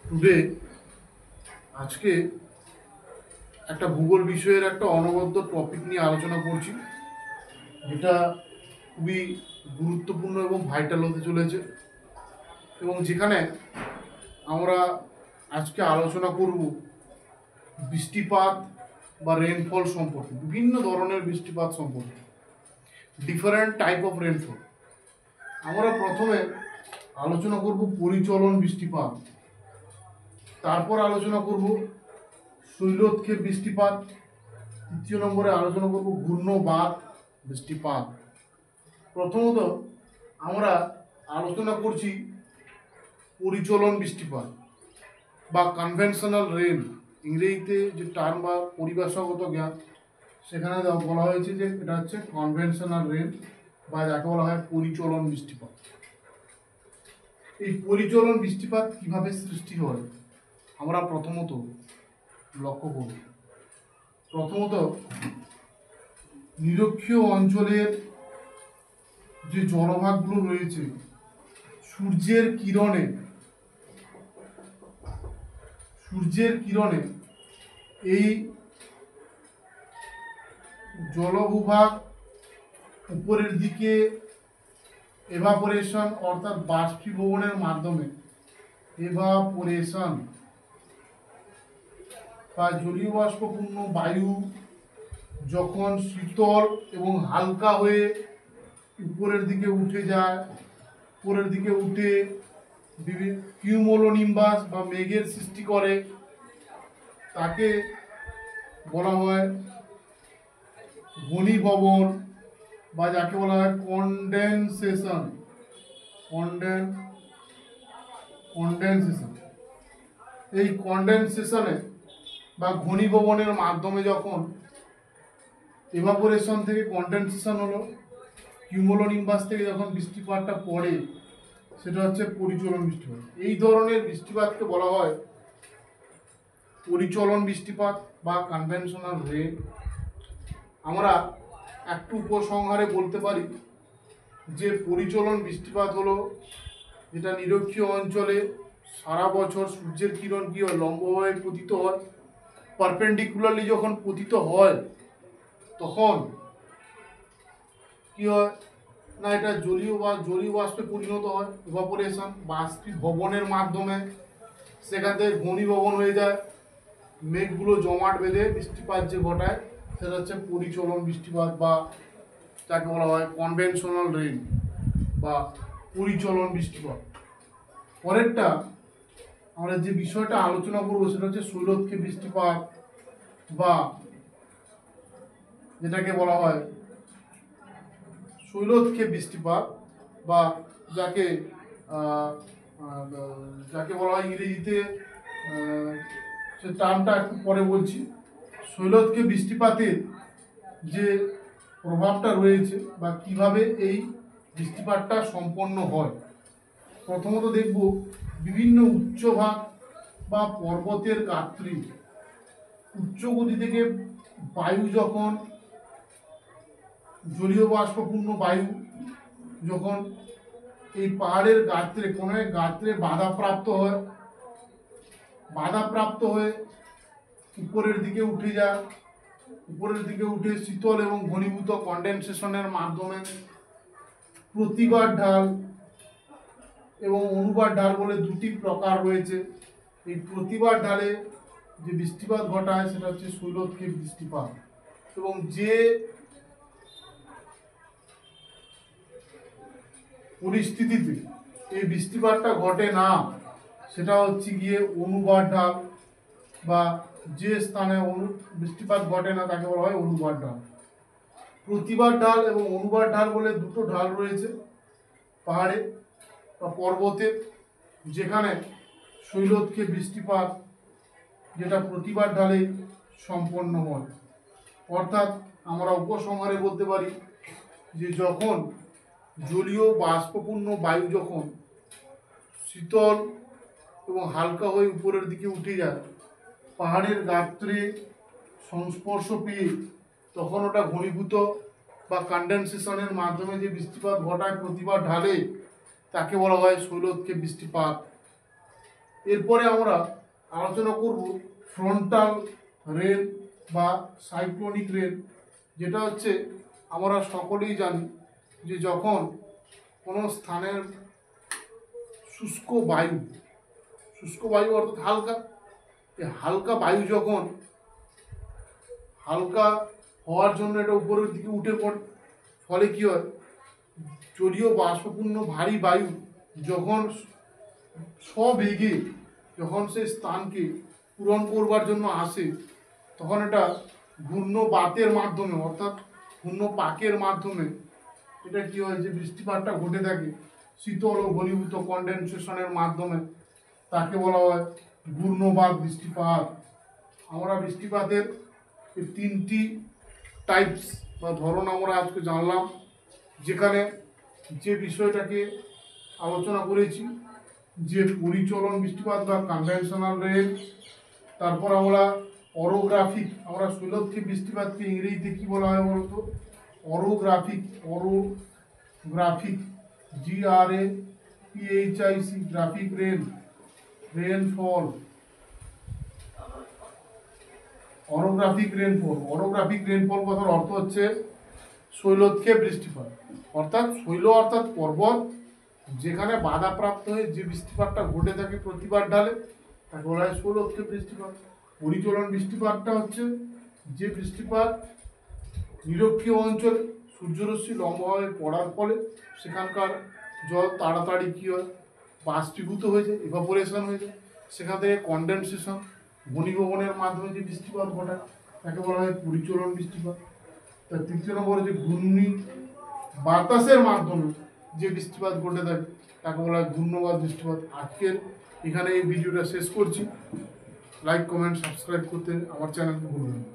Today আজকে একটা ভূগোল বিষয়ের একটা অনবদ্য টপিক নিয়ে আলোচনা করছি, যেটা খুবই গুরুত্বপূর্ণ এবং ভাইটাল হতে চলেছে, এবং যেখানে আমরা আজকে আলোচনা করব বৃষ্টিপাত বা রেনফল সম্পর্কে, বিভিন্ন ধরনের বৃষ্টিপাত সম্পর্কে, ডিফারেন্ট টাইপ অফ রেনফল। আমরা প্রথমে আলোচনা করব পরিচলন বৃষ্টিপাত, তারপর আলোচনা করব শৈলক্ষেপ বৃষ্টিপাত, তৃতীয় নম্বরে আলোচনা করব ঘূর্ণবাত বৃষ্টিপাত। প্রথমত আমরা আলোচনা করছি পরিচলন বৃষ্টিপাত বা কনভেনশনাল রেন, ইংরেজিতে যে টার্ম বা পরিভাষাগত জ্ঞান, সেখানে বলা হয়েছে যে এটা হচ্ছে কনভেনশনাল রেন বা যাকে বলা হয় পরিচলন বৃষ্টিপাত। এই পরিচলন বৃষ্টিপাত কিভাবে সৃষ্টি হয় আমরা প্রথমত লক্ষ্য করব। প্রথমত নিরক্ষীয় অঞ্চলের যে জলভাগগুলো রয়েছে, সূর্যের কিরণে এই জলভূভাগ উপরের দিকে এভাপোরেশন অর্থাৎ বাষ্পীভবনের মাধ্যমে, এভাপোরেশন বা জলীয় বাষ্পপূর্ণ বায়ু যখন শীতল এবং হালকা হয়ে উপরের দিকে উঠে যায়, উপরের দিকে উঠে কিউমোলোনিম্বাস বা মেঘের সৃষ্টি করে, তাকে বলা হয় ঘনীভবন বা যাকে বলা হয় কন্ডেনসেশন। কন্ডেনসেশন এই কন্ডেনসেশনে বা ঘনীভবনের মাধ্যমে যখন এভাপোরেশন থেকে কন্ডেনসেশন হলো, কিউমোলোনিম্বাস থেকে যখন বৃষ্টিপাতটা পড়ে, সেটা হচ্ছে পরিচলন বৃষ্টিপাত। এই ধরনের বৃষ্টিপাতকে বলা হয় পরিচলন বৃষ্টিপাত বা কনভেনশনাল রেন। আমরা একটু উপসংহারে বলতে পারি যে পরিচলন বৃষ্টিপাত হলো যেটা নিরক্ষীয় অঞ্চলে সারা বছর সূর্যের কিরণ কি হয়, লম্বভাবে পতিত হয়, পারপেন্ডিকুলারলি যখন পতিত হয় তখন কি হয় না, এটা জলীয় বাষ্পে পরিণত হয়, ইভাপোরেশন বাষ্পীভবনের মাধ্যমে সেখান থেকে ঘনীভবন হয়ে যায়, মেঘগুলো জমাট বেঁধে বৃষ্টিপাত যে ঘটায় সেটা হচ্ছে পরিচলন বৃষ্টিপাত বা যাকে বলা হয় কনভেনশনাল রেন বা পরিচলন বৃষ্টিপাত। পরেরটা আমরা যে বিষয়টা আলোচনা করবো সেটা হচ্ছে শৈলক্ষেপ বৃষ্টিপাত বা যেটাকে বলা হয় শৈলক্ষেপ বৃষ্টিপাত বা যাকে যাকে বলা হয় ইংরেজিতে, সে টার্মটা একটু পরে বলছি। শৈলক্ষেপ বৃষ্টিপাতের যে প্রভাবটা রয়েছে বা কিভাবে এই বৃষ্টিপাতটা সম্পন্ন হয়, প্রথমত দেখব বিভিন্ন উচ্চভাগ বা পর্বতের গাত্রে উচ্চ গতি থেকে বায়ু যখন জলীয় বাষ্পপূর্ণ বায়ু যখন এই পাহাড়ের গাত্রে কোনো এক গাত্রে বাধাপ্রাপ্ত হয়ে উপরের দিকে উঠে যায়, উপরের দিকে উঠে শীতল এবং ঘনীভূত কন্ডেনসেশনের মাধ্যমে প্রতিবাদ ঢাল এবং অনুবাদ ঢাল বলে দুটি প্রকার রয়েছে। এই প্রতিবাদ ঢালে যে বৃষ্টিপাত ঘটায় সেটা হচ্ছে শৈলক্ষেপ বৃষ্টিপাত, এবং যে পরিস্থিতিতে এই বৃষ্টিপাতটা ঘটে না সেটা হচ্ছে গিয়ে অনুবাদ ঢাল, বা যে স্থানে বৃষ্টিপাত ঘটে না তাকে বলা হয় অনুবাদ ঢাল। প্রতিবাদ ঢাল এবং অনুবাদ ঢাল বলে দুটো ঢাল রয়েছে পাহাড়ে বা পর্বতে, যেখানে শৈলক্ষেপ বৃষ্টিপাত যেটা প্রতিবাদ ঢালে সম্পন্ন হয়। অর্থাৎ আমরা উপসংহারে বলতে পারি যে যখন জলীয় বাষ্পপূর্ণ বায়ু যখন শীতল এবং হালকা হয়ে উপরের দিকে উঠে যায়, পাহাড়ের গাত্রে সংস্পর্শ পেয়ে তখন ওটা ঘনীভূত বা কন্ডেনসেশনের মাধ্যমে যে বৃষ্টিপাত ঘটায় প্রতিবাদ ঢালে, তাকে বলা হয় শৈলক্ষেপ বৃষ্টিপাত। এরপরে আমরা আলোচনা করব ফ্রন্টাল রেন বা সাইক্লোনিক রেন, যেটা হচ্ছে আমরা সকলেই জানি যে যখন কোনো স্থানের শুষ্ক বায়ু অর্থাৎ হালকা, এই হালকা বায়ু যখন হালকা হওয়ার জন্য এটা উপরের দিকে উঠে পড়ে, ফলে কী হয়, জলীয় বাষ্পপূর্ণ ভারী বায়ু যখন সবেগে যখন সেই স্থানকে পূরণ করবার জন্য আসে, তখন এটা ঘূর্ণবাতের মাধ্যমে অর্থাৎ ঘূর্ণপাকের মাধ্যমে এটা কী হয়, যে বৃষ্টিপাতটা ঘটে থাকে শীতল ও ঘনীভূত কনডেনসেশনের মাধ্যমে, তাকে বলা হয় ঘূর্ণবাত বৃষ্টিপাত। আমরা বৃষ্টিপাতের এই 3টি টাইপস বা ধরন আমরা আজকে জানলাম, যেখানে যে বিষয়টাকে আলোচনা করেছি যে পরিচলন বৃষ্টিপাত বা কনভেনশনাল রেন, তারপর আমরা অরোগ্রাফিক, আমরা শৈলক্ষে বৃষ্টিপাতকে ইংরেজিতে কী বলা হয় বলতো, orographic, GRAPHIC, graphic rainfall, orographic rainfall কথার অর্থ হচ্ছে শৈলক্ষে বৃষ্টিপাত, অর্থাৎ অর্থাৎ পর্বত যেখানে বাধাপ্রাপ্ত হয়ে যে বৃষ্টিপাতটা ঘটে থাকে প্রতিবার ঢালে, তাকে বলা হয় শৈলক্ষে বৃষ্টিপাত। পরিচলন বৃষ্টিপাতটা হচ্ছে যে বৃষ্টিপাত নিরক্ষীয় অঞ্চলে সূর্যরশ্মি লম্বভাবে পড়ার ফলে সেখানকার জল তাড়াতাড়ি কী হয়, বাষ্পীভূত হয়ে যায়, ইভাপোরেশন হয়ে যায়, সেখান থেকে কনডেনসেশন ঘনীভবনের মাধ্যমে যে বৃষ্টিপাত ঘটায় তাকে বলা হয় পরিচলন বৃষ্টিপাত। তার 3 নম্বরে যে ঘূর্ণি বাতাসের মাধ্যমে যে বৃষ্টিপাত ঘটে থাকে তাকে বলা হয় ঘূর্ণবাত বৃষ্টিপাত। আজকের এখানে এই ভিডিওটা শেষ করছি। লাইক, কমেন্ট, সাবস্ক্রাইব করতে আমার চ্যানেলকে ভুলবেন না।